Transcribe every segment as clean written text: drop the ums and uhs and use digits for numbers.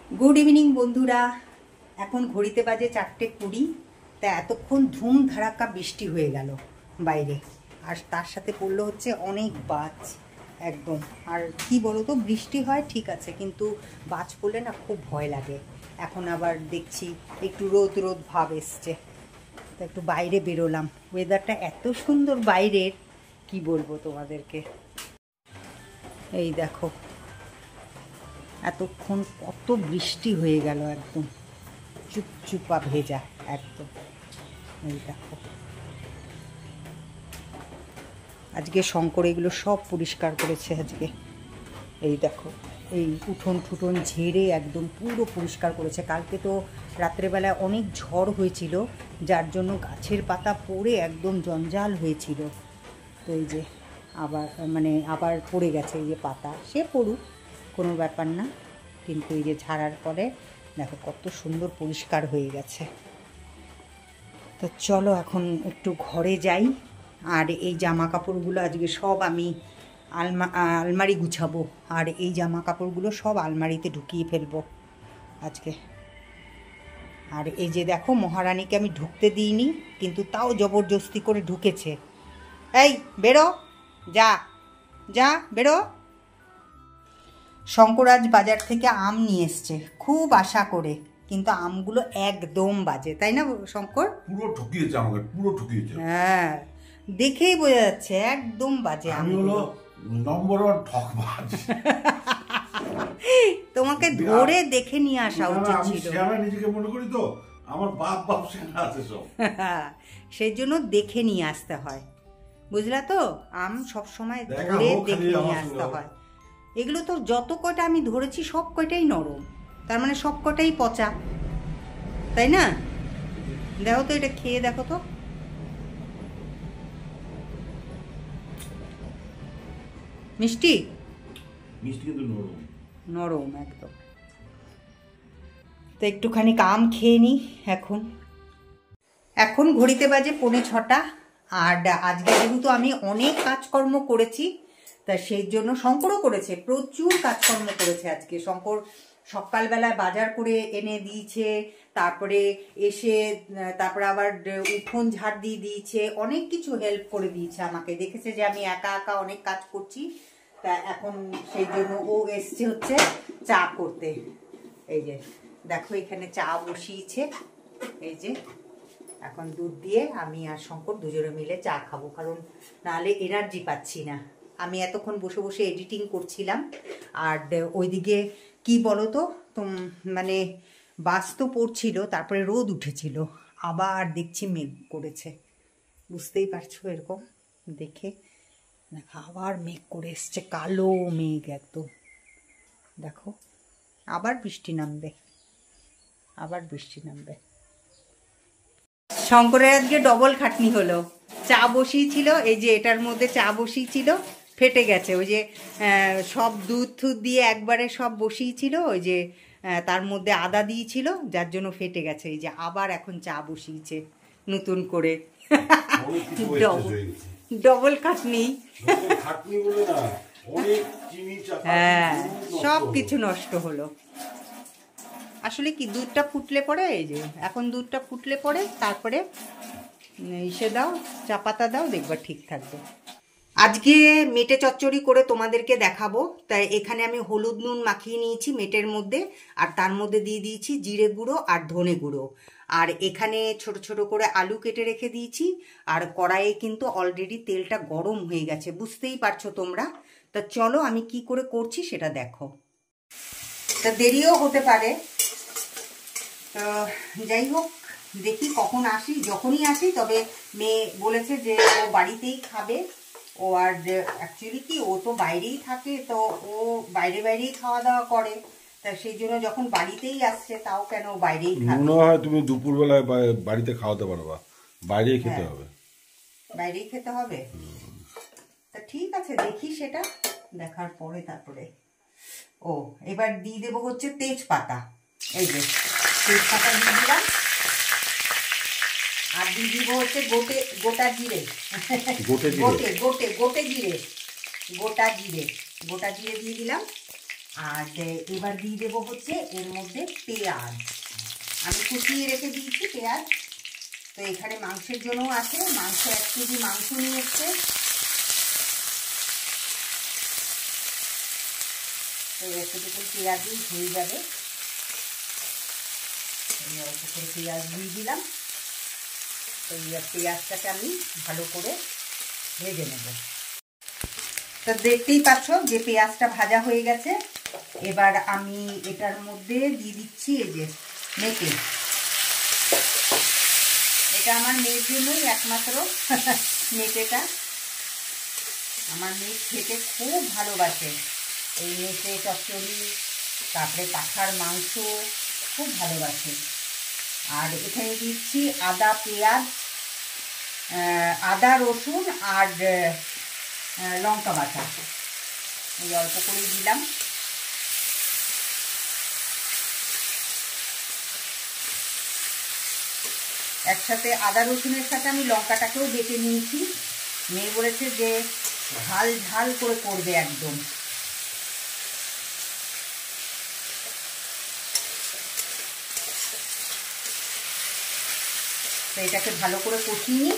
Good evening বন্ধুরা। এখন ঘড়িতে বাজে 4:20। তা এতক্ষণ ধুম ধারাক্কা বৃষ্টি হয়ে গেল বাইরে, আর তার সাথে পড়লো হচ্ছে অনেক বাজ একদম। আর কি বলো তো, বৃষ্টি হয় ঠিক আছে, কিন্তু বাজ পড়লে না খুব ভয় লাগে। এখন আবার দেখছি একটু রোদ রোদ ভাব এসছে, তা একটু বাইরে বেরোলাম। ওয়েদারটা এত সুন্দর বাইরের, কি বলবো তোমাদেরকে। এই দেখো, এতক্ষণ কত বৃষ্টি হয়ে গেল, একদম চুপচুপা ভেজা একদম। এই দেখো, আজকে শঙ্কর এগুলো সব পরিষ্কার করেছে আজকে। এই দেখো, এই উঠোন ঠুঠোন ঝেড়ে একদম পুরো পরিষ্কার করেছে। কালকে তো রাত্রেবেলায় অনেক ঝড় হয়েছিল, যার জন্য গাছের পাতা পড়ে একদম জঞ্জাল হয়েছিল। তো এই যে আবার পড়ে গেছে এই যে পাতা, সে পড়ুক, কোনো ব্যাপার না। কিন্তু এই যে ঝাড়ার পরে দেখো কত সুন্দর পরিষ্কার হয়ে গেছে। তো চলো এখন একটু ঘরে যাই। আর এই জামা কাপড়গুলো আজকে সব আমি আলমারি গুছাবো, আর এই জামা কাপড়গুলো সব আলমারিতে ঢুকিয়ে ফেলবো আজকে। আর এই যে দেখো, মহারানীকে আমি ঢুকতে দিইনি, কিন্তু তাও জবরদস্তি করে ঢুকেছে। এই বেরো, যা যা বেরো। শঙ্কর আজ বাজার থেকে আম নিয়ে এসছে খুব আশা করে, কিন্তু আমগুলো একদম বাজে, তাই না শঙ্কর? পুরো ঠকিয়েছে আমাকে, পুরো ঠকিয়েছে। হ্যাঁ, দেখেই বোঝা যাচ্ছে একদম বাজে আমগুলো। নম্বর ওয়ান ঠকবাজ। তোমাকে ধরে দেখে নিয়ে আসা উচিত ছিল। আমি নিজেকে মনে করি তো, আমার বাপ সেনা আছে সব। সেই জন্য দেখে নিয়ে আসতে হয়, বুঝলা তো? আম সবসময় ধরে দেখে নিয়ে আসতে হয়। এগুলো তো যত কয়টা আমি ধরেছি সব কয়টাই নরম, তার মানে সব কয়টাই পচা, তাই না? দেখো তো, এটা খেয়ে দেখো তো। মিষ্টি মিষ্টি কিন্তু নরম, নরম একদম। তো একটুখানি আম খেয়ে নিই। এখন ঘড়িতে বাজে 5:45। আর আজকে যেহেতু আমি অনেক কাজকর্ম করেছি, তা সেই জন্য শঙ্করও করেছে, প্রচুর কাজকর্ম করেছে আজকে। শঙ্কর সকালবেলায় বাজার করে এনে দিয়েছে, তারপরে এসে তারপরে আবার উঠোন ঝাড় দিয়ে দিয়েছে, অনেক কিছু হেল্প করে দিয়েছে আমাকে। দেখেছে যে আমি একা একা অনেক কাজ করছি, তা এখন সেই জন্য ও এসছে হচ্ছে চা করতে। এই যে দেখো, এখানে চা বসিয়েছে। এই যে এখন দুধ দিয়ে আমি আর শঙ্কর দুজনে মিলে চা খাবো, কারণ নাহলে এনার্জি পাচ্ছি না। আমি এতক্ষণ বসে বসে এডিটিং করছিলাম, আর ওইদিকে কি বলো তো, মানে বাস তো পড়ছিল, তারপরে রোদ উঠেছিল, আবার দেখছি মেঘ করেছে। বুঝতেই পারছো, এরকম দেখে আবার মেঘ করে এসছে, কালো মেঘ একদম। দেখো, আবার বৃষ্টি নামবে, আবার বৃষ্টি নামবে। শঙ্করের আজকে ডবল খাটনি হলো। চা বসিয়েছিল, এই যে এটার মধ্যে চা বসিয়েছিল, ফেটে গেছে। ওই যে সব দুধ টুধ দিয়ে একবারে সব বসিয়েছিল, ওই যে তার মধ্যে আদা দিয়েছিল, যার জন্য ফেটে গেছে। এই যে আবার এখন চা বসিয়েছে নতুন করে। ডবল খাটনি। হ্যাঁ, সব কিছু নষ্ট হলো। আসলে কি, দুধটা ফুটলে পরে, এই যে এখন দুধটা ফুটলে পরে তারপরে ইসে দাও, চা পাতা দাও, দেখবা ঠিক থাকবে। আজকে মেটে চচ্চড়ি করে তোমাদেরকে দেখাবো। তাই এখানে আমি হলুদ নুন মাখিয়ে নিয়েছি মেটের মধ্যে, আর তার মধ্যে দিয়ে দিয়েছি জিরে গুঁড়ো আর ধনে গুঁড়ো। আর এখানে ছোট ছোট করে আলু কেটে রেখে দিয়েছি, আর কড়াইয়ে কিন্তু অলরেডি তেলটা গরম হয়ে গেছে, বুঝতেই পারছো তোমরা। তা চলো আমি কি করে করছি সেটা দেখো। তা দেরিও হতে পারে, তো যাই হোক, দেখি কখন আসি। যখনই আসি, তবে মেয়ে বলেছে যে ও বাড়িতেই খাবে। ও আর অ্যাকচুয়ালি কি, ও তো বাইরেই থাকে, তো ও বাইরেই খাওয়া দাওয়া করে। তা সেই জন্য যখন বাড়িতেই আসছে, তাও কেন বাইরেই খাবে। মনে হয় তুমি দুপুরবেলায় বাড়িতে খাওয়াতে পারবা, বাইরেই খেতে হবে। বাইরেই খেতে হবে। তা ঠিক আছে, দেখি সেটা দেখার পরে তারপরে। ও এবার দিয়ে দেবো হচ্ছে তেজপাতা। এই যে তেজপাতা দিয়ে দিলাম, আর দিয়ে দিব হচ্ছে গোটা জিরে। গোটা জিরে দিয়ে দিলাম। আর এবার দিয়ে দেবো হচ্ছে এর মধ্যে পেঁয়াজ। আমি কুচিয়ে রেখে দিয়েছি পেঁয়াজ। তো এখানে মাংসের জন্য আছে, মাংস 1 কেজি মাংস নিয়ে এসছে। তো এতটুকু পেঁয়াজই হয়ে যাবে। অল্প করে পেঁয়াজ দিয়ে দিলাম। তো পেঁয়াজটাকে আমি ভালো করে ভেজে নেব। তো দেখতেই পাচ্ছ যে পেঁয়াজটা ভাজা হয়ে গেছে। এবার আমি এটার মধ্যে দিয়ে দিচ্ছি এই যে মেটে। এটা আমার মেয়ের জন্যই একমাত্র মেটেটা। আমার মেয়ে খেতে খুব ভালোবাসে এই মেটে চচ্চড়ি, তারপরে পাঠার মাংস খুব ভালোবাসে। আর এখানে দিচ্ছি আদা, পেঁয়াজ, আদা, রসুন আর লঙ্কা বাটা। এই অল্প করেই দিলাম। একসাথে আদা রসুনের সাথে আমি লঙ্কাটাকেও বেটে নিয়েছি। মেয়ে বলেছে যে ঝাল ঝাল করে করবে একদম। তো এটাকে ভালো করে কষিয়ে নিই,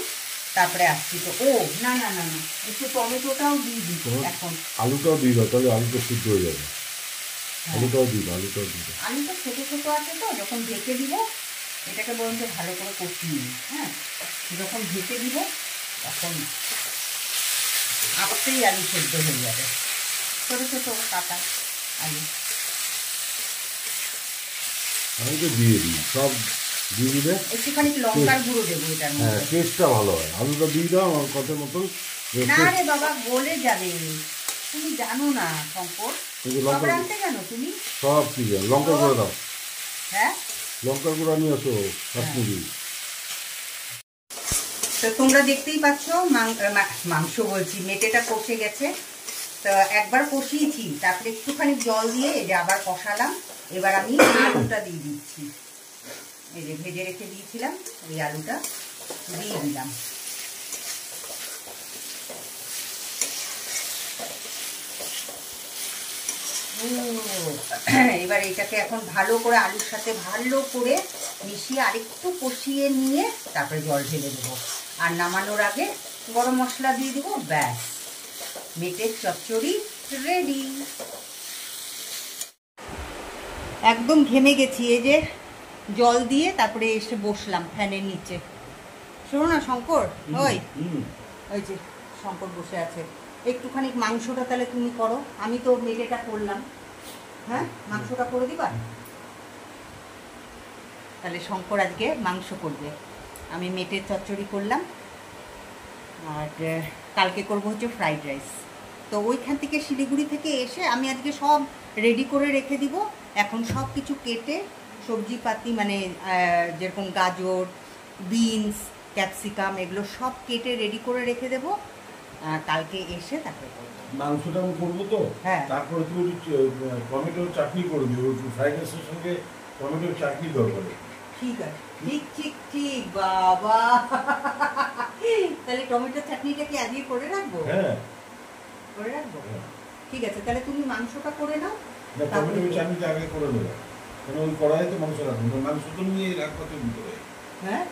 তারপরে আসছি। তো ও না না না না, একটু টমেটোটাও দিয়ে দিই এখন। আলুটাও দিয়ে দাও, তাহলে আলুটা সিদ্ধ হয়ে যাবে। আলুটাও দিয়ে দাও, আলুটাও দিয়ে দাও। আলুটা ছোটো ছোটো আছে তো, যখন ঢেকে দিব এটাকে বরঞ্চ ভালো করে কষিয়ে নিই। হ্যাঁ, যখন ঢেকে দিব তখন আপতেই আলু সেদ্ধ হয়ে যাবে। ছোটো ছোটো কাটা আলু আমি তো দিয়ে দিই, সব দিয়ে দিলে একটুখানি লঙ্কার গুঁড়ো দেবো এটার মধ্যে। হ্যাঁ, টেস্টটা ভালো হয়। আলুটা দিয়ে দাও আমার কথার মতন। না রে বাবা, গলে যাবে। তুমি জানো না শঙ্কর, সব রাখতে জানো তুমি? সব ঠিক আছে। লঙ্কার গুঁড়ো দাও। হ্যাঁ, লঙ্কার গুঁড়ো নিয়ে আসো কাশ্মীরি। তো তোমরা দেখতেই পাচ্ছ মাংস বলছি, মেটেটা কষে গেছে। তো একবার কষিয়েছি, তারপরে একটুখানি জল দিয়ে এই যে আবার কষালাম। এবার আমি আলুটা দিয়ে দিচ্ছি। এই যে ভেজে রেখে দিয়েছিলাম, এই আলুটা দিয়ে দিলাম। এবার এটাকে এখন ভালো করে আলুর সাথে ভালো করে মিশিয়ে আরেকটু কষিয়ে নিয়ে তারপরে জল ঢেলে দেবো। আর নামানোর আগে গরম মশলা দিয়ে দেবো। ব্যাস, মেটের চচ্চড়ি রেডি। একদম ঘেমে গেছি, এই যে জল দিয়ে তারপরে এসে বসলাম ফ্যানের নিচে। শোনো না শঙ্কর, ওই যে শঙ্কর বসে আছে। একটুখানি মাংসটা তাহলে তুমি করো, আমি তো মেটেটা করলাম। হ্যাঁ, মাংসটা করে দিবা? তাহলে শঙ্কর আজকে মাংস করবে, আমি মেটের চচ্চড়ি করলাম। আর কালকে করবো হচ্ছে ফ্রাইড রাইস। তো ওইখান থেকে শিলিগুড়ি থেকে এসে আমি আজকে সব রেডি করে রেখে দিব। এখন সব কিছু কেটে সবজিপাতি মানে যেরকম গাজর, বিনস, ক্যাপসিকাম এগুলো সব কেটে রেডি করে রেখে দেবো। কালকে এসে তারপরে করবো। মাংসটা আমি করবো তো, হ্যাঁ, তারপরে তুমি টমেটোর চাটনি করে দিও। ফ্রাইড রাইসের সঙ্গে টমেটোর চাটনি দরকার। ঠিক আছে, ঠিক ঠিক ঠিক বাবা। তাহলে টমেটোর চাটনিটা কি আজকে করে রাখবো? হ্যাঁ, করে রাখবো। ঠিক আছে, তাহলে তুমি মাংসটা করে নাও। টমেটোর চাটনিটা আগে করে নেবো, কেন ওই কড়াই তো মাংস রাখবো। মাংস তো নিয়ে রাখবো তুমি ভিতরে। হ্যাঁ,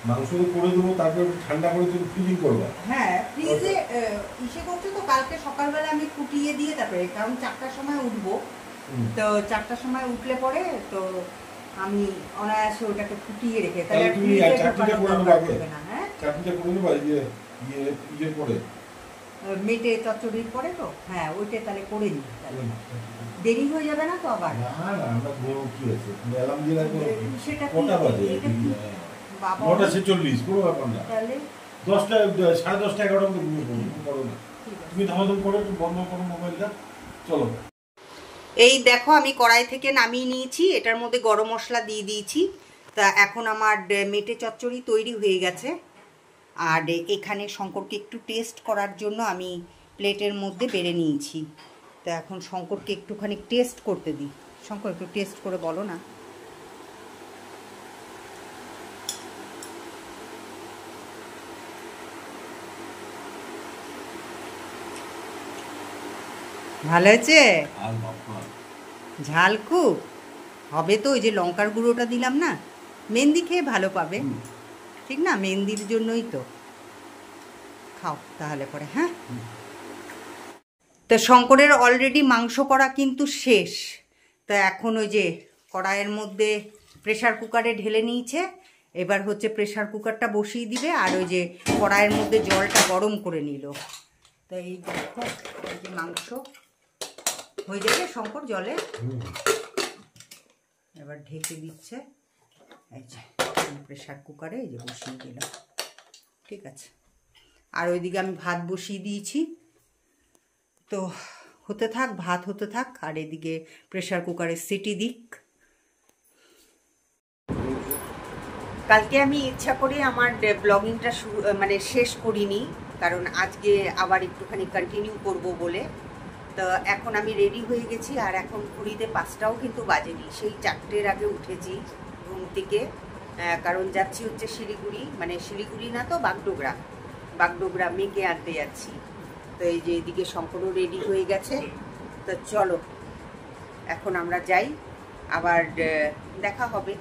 মাংস করে দেবো, তারপরে ঠান্ডা করে তুমি ফ্রিজিং করবা। হ্যাঁ, ফ্রিজে ইসে করছো তো। কালকে সকালবেলা আমি ফুটিয়ে দিয়ে তারপরে, কারণ 4টার সময় উঠবো। তো 4টার সময় উঠলে পরে তো আমি অনায়াসে ওটাকে ফুটিয়ে রেখে তাহলে তুমি চাটনিটা করে নেবো আগে। হ্যাঁ, চাটনিটা করে নেবো ইয়ে পরে, মেটে চচ্চড়ির পরে। তো হ্যাঁ, ওইটা তাহলে করে নিই। দেরি হয়ে যাবে না তো আবার? না না, আমরা কি আছে, অ্যালার্ম দিয়ে রাখবো। সেটা কটা বাজে? বাবা 9:46, কোনো ব্যাপার না। তাহলে 10টা 10:30 11টা মধ্যে ঘুমিয়ে পড়ো না। তুমি ধামাধুম করে বন্ধ করো মোবাইলটা, চলো। এই দেখো, আমি কড়াই থেকে নামিয়ে নিয়েছি, এটার মধ্যে গরম মশলা দিয়ে দিয়েছি। তা এখন আমার মেটে চচ্চড়ি তৈরি হয়ে গেছে। আর এখানে শঙ্করকে একটু টেস্ট করার জন্য আমি প্লেটের মধ্যে বেড়ে নিয়েছি। তা এখন শঙ্করকে একটুখানি টেস্ট করতে দিই। শঙ্কর, একটু টেস্ট করে বলো না। ভালো হয়েছে? ঝাল খুব হবে তো, ওই যে লঙ্কার গুঁড়োটা দিলাম না, মেহেন্দি খেয়ে ভালো পাবে, ঠিক না? মেহেন্দির জন্যই তো। খাও তাহলে পরে। হ্যাঁ, তো শঙ্করের অলরেডি মাংস করা কিন্তু শেষ। তা এখন ওই যে কড়াইয়ের মধ্যে প্রেসার কুকারে ঢেলে নিয়েছে, এবার হচ্ছে প্রেসার কুকারটা বসিয়ে দিবে, আর ওই যে কড়াইয়ের মধ্যে জলটা গরম করে নিল। তা এই দেখো, এই যে মাংস হয়ে যাবে শঙ্কর জলে, এবার ঢেকে দিচ্ছে। এই যে প্রেসার কুকারে এই যে বসিয়ে দিলাম, ঠিক আছে। আর ওইদিকে আমি ভাত বসিয়ে দিয়েছি, তো হতে থাক, ভাত হতে থাক, আর এদিকে প্রেসার কুকারে সিটি দিক। কালকে আমি ইচ্ছা করে আমার ব্লগিংটা মানে শেষ করিনি, কারণ আজকে আবার একটুখানি কন্টিনিউ করব বলে। তো এখন আমি রেডি হয়ে গেছি, আর এখন ঘড়িতে 5টাও কিন্তু বাজেনি, সেই 4টের আগে উঠেছি ঘুম থেকে, কারণ যাচ্ছি হচ্ছে শিলিগুড়ি, মানে শিলিগুড়ি না তো বাগডোগরা মেয়েকে আনতে যাচ্ছি। তো এই যে এদিকে শঙ্করও রেডি হয়ে গেছে, তো চলো এখন আমরা যাই, আবার দেখা হবে,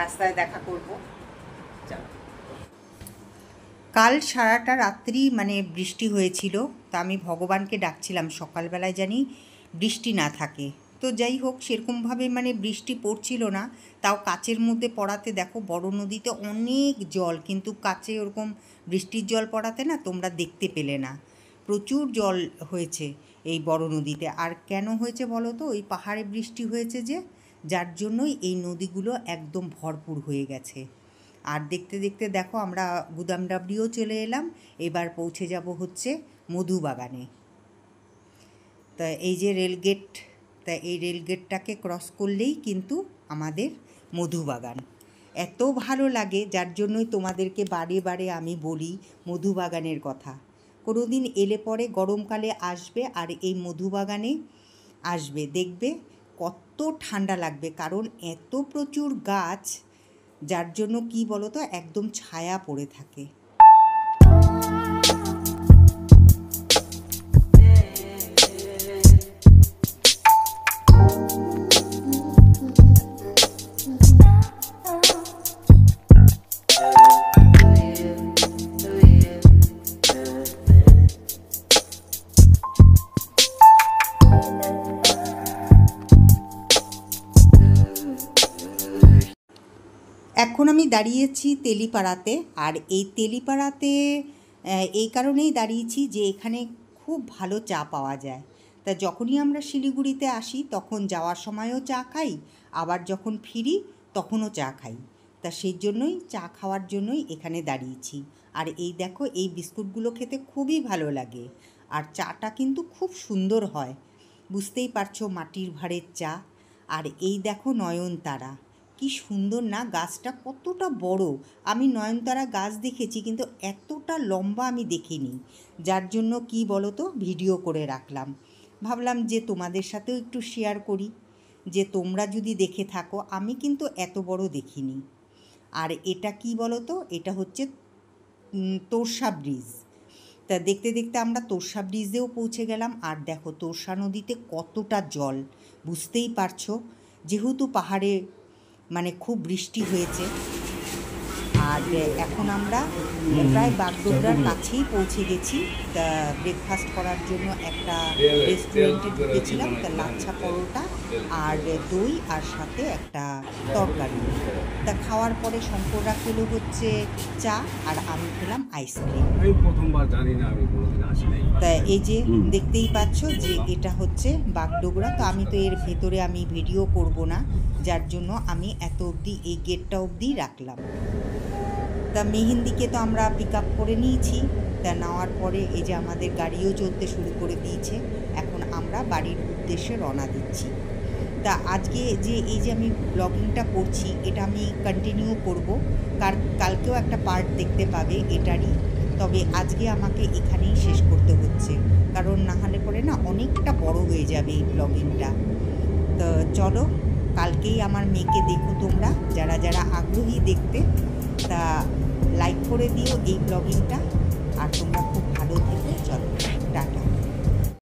রাস্তায় দেখা করব। চলো। কাল সারাটা রাত্রি মানে বৃষ্টি হয়েছিল, তা আমি ভগবানকে ডাকছিলাম সকালবেলায় জানি বৃষ্টি না থাকে। তো যাই হোক, সেরকমভাবে মানে বৃষ্টি পড়ছিল না, তাও কাচের মধ্যে পড়াতে দেখো বড় নদীতে অনেক জল, কিন্তু কাচে ওরকম বৃষ্টির জল পড়াতে না তোমরা দেখতে পেলে না। প্রচুর জল হয়েছে এই বড় নদীতে। আর কেন হয়েছে বলো তো? ওই পাহাড়ে বৃষ্টি হয়েছে যে, যার জন্যই এই নদীগুলো একদম ভরপুর হয়ে গেছে। আর দেখতে দেখতে দেখো আমরা গুদামডাবড়িও চলে এলাম, এবার পৌঁছে যাব হচ্ছে মধুবাগানে। তা এই যে রেলগেট, তা এই রেলগেটটাকে ক্রস করলেই কিন্তু আমাদের মধুবাগান। এত ভালো লাগে, যার জন্যই তোমাদেরকে বারে বারে আমি বলি মধুবাগানের কথা। কোনো দিন এলে পরে গরমকালে আসবে, আর এই মধুবাগানে আসবে, দেখবে কত ঠান্ডা লাগবে, কারণ এত প্রচুর গাছ, যার জন্য কি বলো তো, একদম ছায়া পড়ে থাকে। এখন আমি দাঁড়িয়েছি তেলিপাড়াতে, আর এই তেলিপাড়াতে এই কারণেই দাঁড়িয়েছি যে এখানে খুব ভালো চা পাওয়া যায়। তা যখনই আমরা শিলিগুড়িতে আসি তখন যাওয়ার সময়ও চা খাই, আবার যখন ফিরি তখনও চা খাই। তা সেই জন্যই চা খাওয়ার জন্যই এখানে দাঁড়িয়েছি। আর এই দেখো, এই বিস্কুটগুলো খেতে খুবই ভালো লাগে, আর চাটা কিন্তু খুব সুন্দর হয়, বুঝতেই পারছো, মাটির ভাঁড়ের চা। আর এই দেখো নয়নতারা, কি সুন্দর না, গাছটা কতটা বড়। আমি নয়নতারা গাছ দেখেছি, কিন্তু এতটা লম্বা আমি দেখিনি, যার জন্য কি বলো তো ভিডিও করে রাখলাম। ভাবলাম যে তোমাদের সাথেও একটু শেয়ার করি, যে তোমরা যদি দেখে থাকো, আমি কিন্তু এত বড় দেখিনি। আর এটা কি বলো তো, এটা হচ্ছে তোরসা ব্রিজ। তা দেখতে দেখতে আমরা তোরসা ব্রিজেও পৌঁছে গেলাম। আর দেখো তোরসা নদীতে কতটা জল, বুঝতেই পারছো, যেহেতু পাহাড়ে মানে খুব বৃষ্টি হয়েছে। আর এখন আমরা প্রায় বাগডোগরার কাছেই পৌঁছে গেছি। তা ব্রেকফাস্ট করার জন্য একটা রেস্টুরেন্টে ঢুকেছিলাম, তা লাচ্ছা পরোটা আর দই, আর সাথে একটা তরকারি। তা খাওয়ার পরে শঙ্কররা খেলো হচ্ছে চা, আর আমি খেলাম আইসক্রিম। তা এই যে দেখতেই পাচ্ছ যে এটা হচ্ছে বাগডোগরা। তো আমি তো এর ভেতরে আমি ভিডিও করব না, যার জন্য আমি এত অবধি এই গেটটা অবধি রাখলাম। তা মেহেন্দিকে তো আমরা পিক আপ করে নিয়েছি। তা নেওয়ার পরে এই যে আমাদের গাড়িও চলতে শুরু করে দিয়েছে, এখন আমরা বাড়ির উদ্দেশ্যে রওনা দিচ্ছি। তা আজকে যে এই যে আমি ব্লগিংটা করছি, এটা আমি কন্টিনিউ করব, কালকেও একটা পার্ট দেখতে পাবে এটারই। তবে আজকে আমাকে এখানেই শেষ করতে হচ্ছে, কারণ না হলে পরে না অনেকটা বড় হয়ে যাবে এই ব্লগিংটা। তো চলো, কালকেই আমার মেয়েকে দেখো তোমরা, যারা যারা আগ্রহী দেখতে, তা লাইক করে দিও এই ব্লগিংটা। আর তোমরা